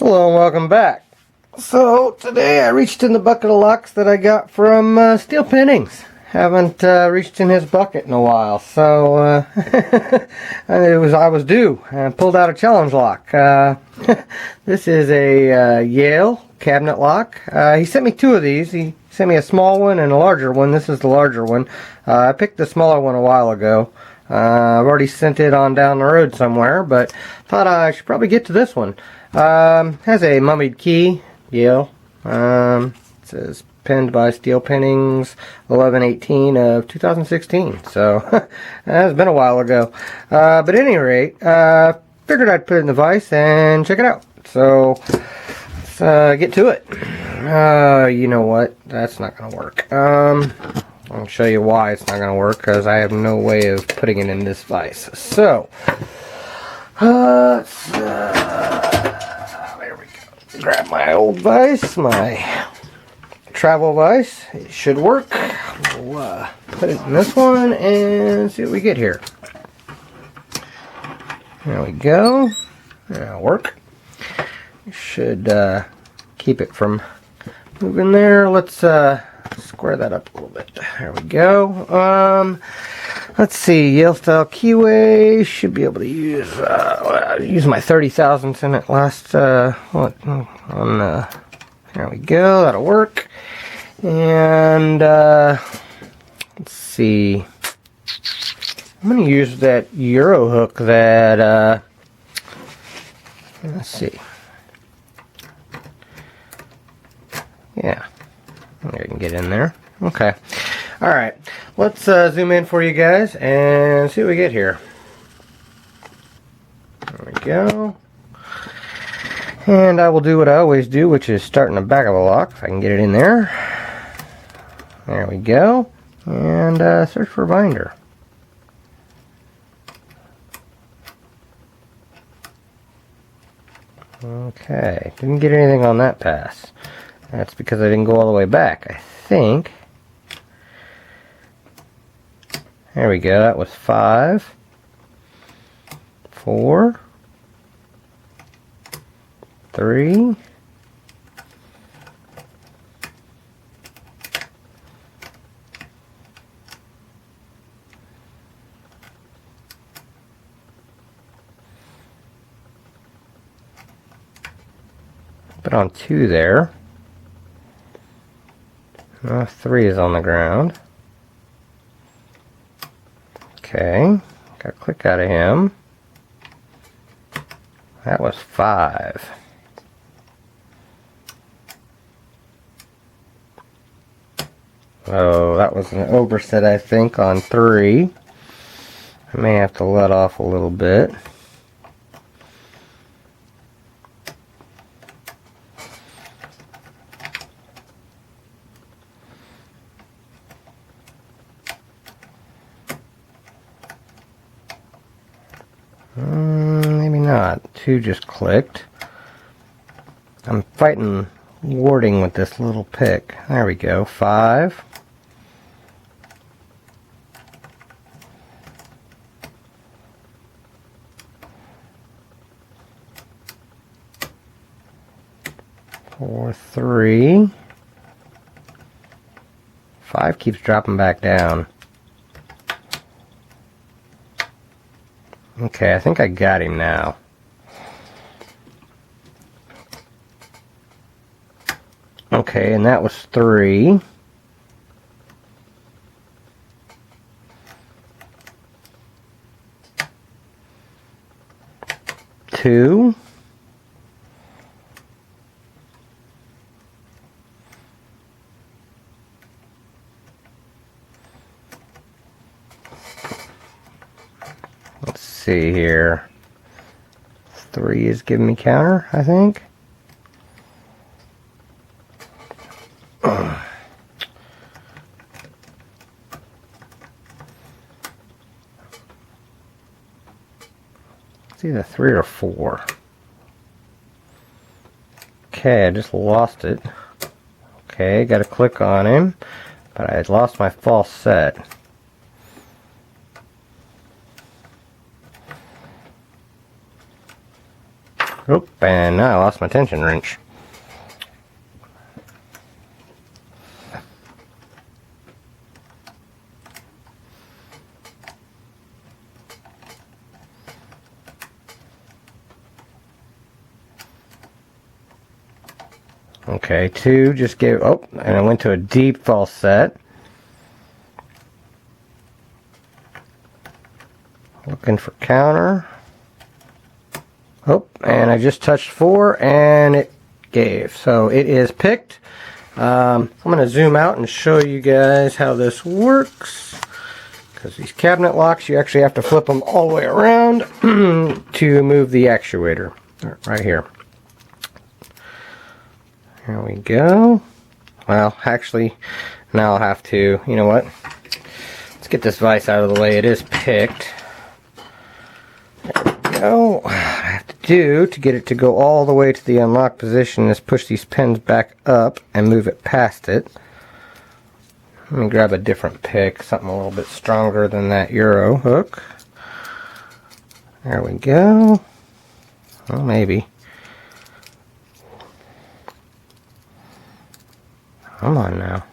Hello and welcome back. So today I reached in the bucket of locks that I got from Steel Pinnings. Haven't reached in his bucket in a while, so I was due and pulled out a challenge lock. This is a Yale cabinet lock. He sent me two of these. He sent me a small one and a larger one. This is the larger one. I picked the smaller one a while ago. I've already sent it on down the road somewhere, but thought I should probably get to this one. Has a mummied key, Yale. It says pinned by Steel Pinnings 11/18 of 2016. So that's been a while ago. But at any rate, figured I'd put it in the vise and check it out. So let's get to it. You know what? That's not going to work. I'll show you why it's not going to work, because I have no way of putting it in this vise. So, there we go. Grab my old vise, my travel vise. It should work. We'll put it in this one and see what we get here. There we go. That'll work. Should keep it from moving there. Let's square that up a little bit. There we go. Let's see. Yale style keyway. Should be able to use my 30 thousandths in it last. There we go. That'll work. And let's see. I'm going to use that Euro hook that. Let's see. Yeah. I can get in there. Okay. Alright. Let's zoom in for you guys and see what we get here. There we go. And I will do what I always do, which is start in the back of a lock, if I can get it in there. There we go. And search for a binder. Okay. Didn't get anything on that pass. That's because I didn't go all the way back, I think. There we go, that was 5, 4, 3, 2 there. 3 is on the ground. Okay, got a click out of him. That was 5. Oh, that was an overset, I think, on 3. I may have to let off a little bit. Maybe not. 2 just clicked. I'm fighting warding with this little pick. There we go. 5. 4, 3. 5 keeps dropping back down. Okay, I think I got him now. Okay, and that was 3. 2. 3 is giving me counter, I think. It's either 3 or 4. Okay, I just lost it. Okay, got to click on him, but I had lost my false set. Oop, and now I lost my tension wrench. Okay, 2 just gave, oh, and I went to a deep false set. Looking for counter. Oh, and I just touched 4 and it gave. So it is picked. I'm going to zoom out and show you guys how this works. Because these cabinet locks, you actually have to flip them all the way around to move the actuator. Right here. Here we go. Well, actually, now I'll have to, you know what? Let's get this vise out of the way. It is picked. There we go. What I have to do to get it to go all the way to the unlock position is push these pins back up and move it past it. Let me grab a different pick, something a little bit stronger than that Euro hook. There we go. Well, maybe. Come on now.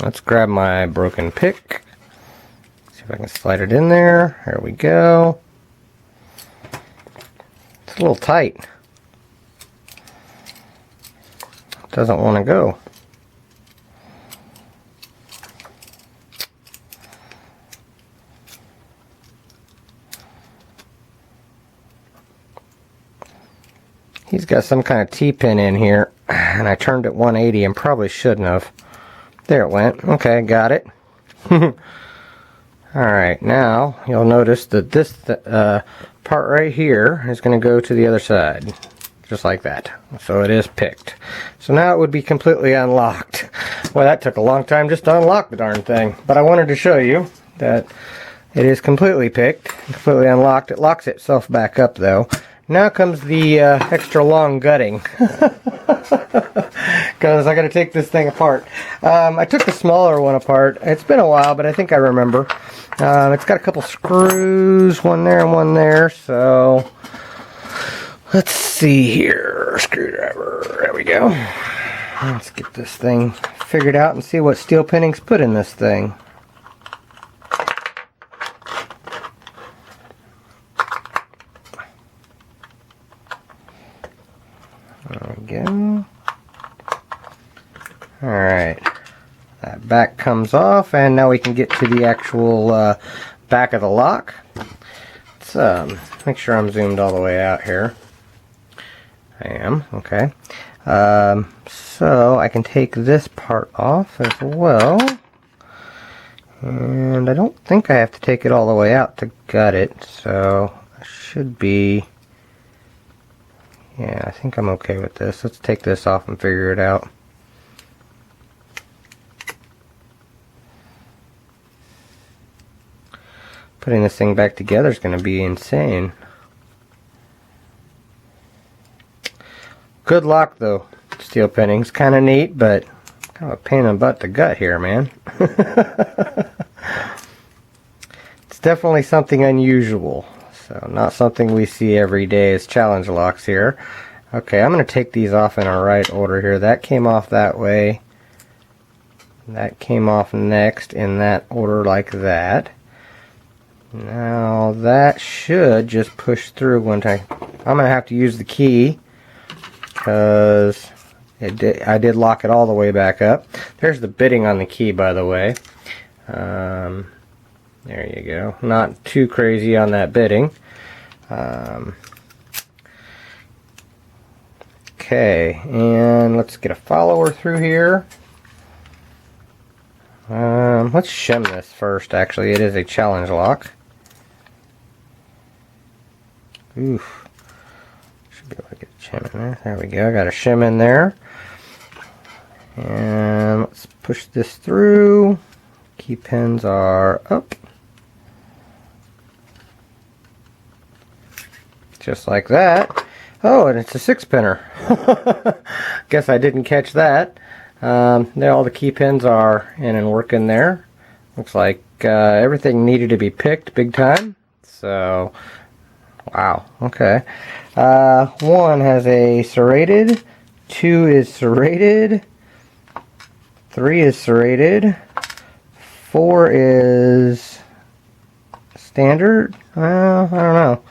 Let's grab my broken pick. See if I can slide it in there. There we go. It's a little tight. It doesn't want to go. He's got some kind of T-pin in here, and I turned it 180 and probably shouldn't have. There it went. Okay, got it. Alright, now you'll notice that this part right here is going to go to the other side. Just like that. So it is picked. So now it would be completely unlocked. Well, that took a long time just to unlock the darn thing. But I wanted to show you that it is completely picked, completely unlocked. It locks itself back up though. Now comes the extra long gutting, because I got to take this thing apart. I took the smaller one apart. It's been a while, but I think I remember. It's got a couple screws, one there and one there, so let's see here. Screwdriver, there we go. Let's get this thing figured out and see what Steel Pinnings put in this thing. There we go. Alright, that back comes off, and now we can get to the actual back of the lock. Let's make sure I'm zoomed all the way out here. I am, okay. So I can take this part off as well. And I don't think I have to take it all the way out to gut it, so I should be... Yeah, I think I'm okay with this. Let's take this off and figure it out. Putting this thing back together is going to be insane. Good lock though, Steel Pinnings. Kind of neat, but kind of a pain in the butt to gut here, man. It's definitely something unusual. So not something we see every day as challenge locks here. Okay, I'm going to take these off in a right order here. That came off that way. That came off next in that order like that. Now that should just push through one time. I'm going to have to use the key because I did lock it all the way back up. There's the bitting on the key, by the way. There you go. Not too crazy on that bitting. Okay, and let's get a follower through here. Let's shim this first. Actually, it is a challenge lock. Oof. Should be able to get a shim in there. There we go. Got a shim in there. And let's push this through. Key pins are up. Just like that. Oh, and it's a 6-pinner. Guess I didn't catch that. There, all the key pins are in and working there. Looks like everything needed to be picked big time. So, wow, okay. 1 has a serrated, 2 is serrated, 3 is serrated, 4 is standard. Well, I don't know.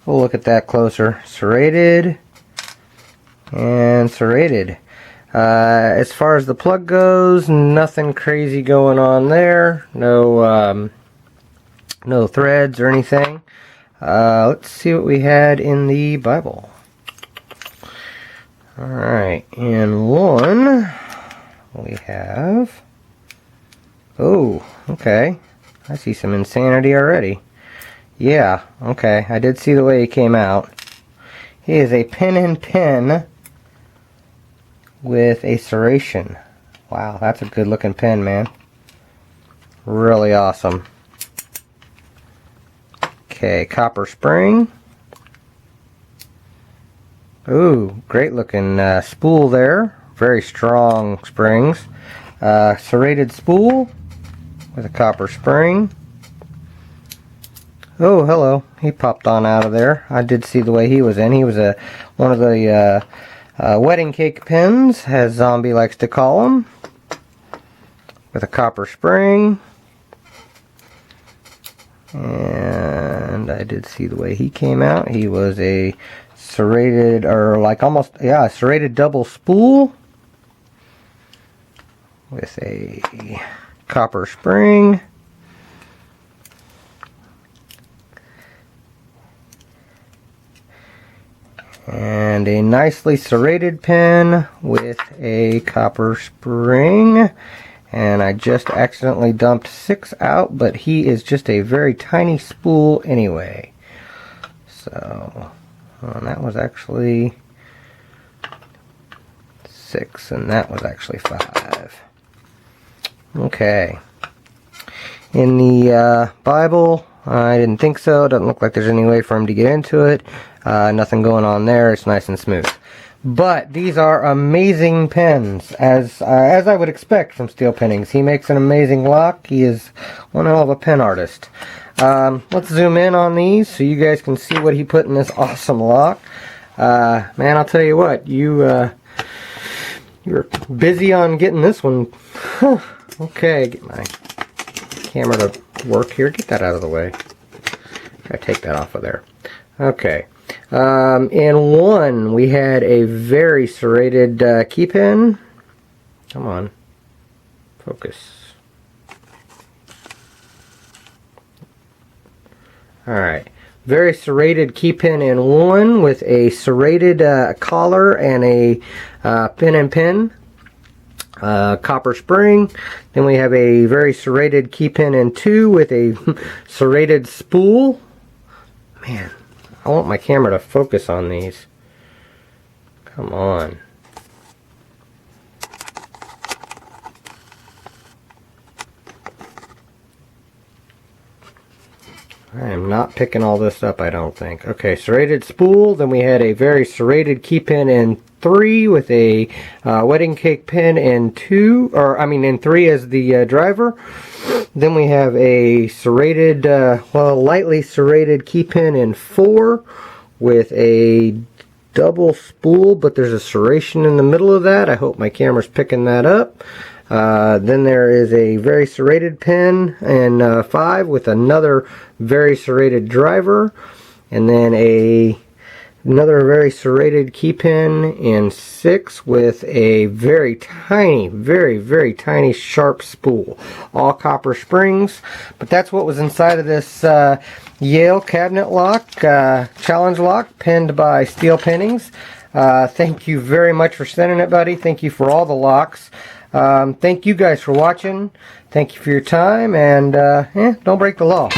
We'll look at that closer. Serrated and serrated. As far as the plug goes, nothing crazy going on there. No, no threads or anything. Let's see what we had in the Bible. Alright, in 1 we have... Oh, okay. I see some insanity already. Yeah, okay. I did see the way he came out. He is a pin and pin with a serration. Wow, that's a good looking pin, man. Really awesome. Okay, copper spring. Ooh, great looking spool there. Very strong springs. Serrated spool with a copper spring. Oh, hello. He popped on out of there. I did see the way he was in. He was one of the wedding cake pins, as Zombie likes to call them, with a copper spring. And I did see the way he came out. He was a serrated, or like almost, yeah, a serrated double spool with a copper spring. And a nicely serrated pin with a copper spring. And I just accidentally dumped 6 out, but he is just a very tiny spool anyway. So, well, that was actually 6, and that was actually 5. Okay. In the Bible, I didn't think so. Doesn't look like there's any way for him to get into it. Nothing going on there. It's nice and smooth. But these are amazing pins, as I would expect from Steel Pinnings. He makes an amazing lock. He is one hell of a pin artist. Let's zoom in on these so you guys can see what he put in this awesome lock. Man, I'll tell you what, you were busy on getting this one. Okay, get my camera to work here. Get that out of the way. Gotta take that off of there. Okay. In 1, we had a very serrated key pin. Come on. Focus. Alright. Very serrated key pin in 1 with a serrated collar and a pin and pin. Copper spring. Then we have a very serrated key pin in 2 with a serrated spool. Man, I want my camera to focus on these. Come on. I am not picking all this up, I don't think. Okay, serrated spool. Then we had a very serrated key pin in 3 with a wedding cake pin in 2, or I mean in 3 as the driver. Then we have a serrated, well, lightly serrated key pin in 4 with a double spool, but there's a serration in the middle of that. I hope my camera's picking that up. Then there is a very serrated pin in 5 with another very serrated driver, and then another very serrated key pin in 6 with a very tiny, very tiny sharp spool. All copper springs. But that's what was inside of this Yale cabinet lock, challenge lock, pinned by Steel Pinnings. Thank you very much for sending it, buddy. Thank you for all the locks. Thank you guys for watching. Thank you for your time, and don't break the law.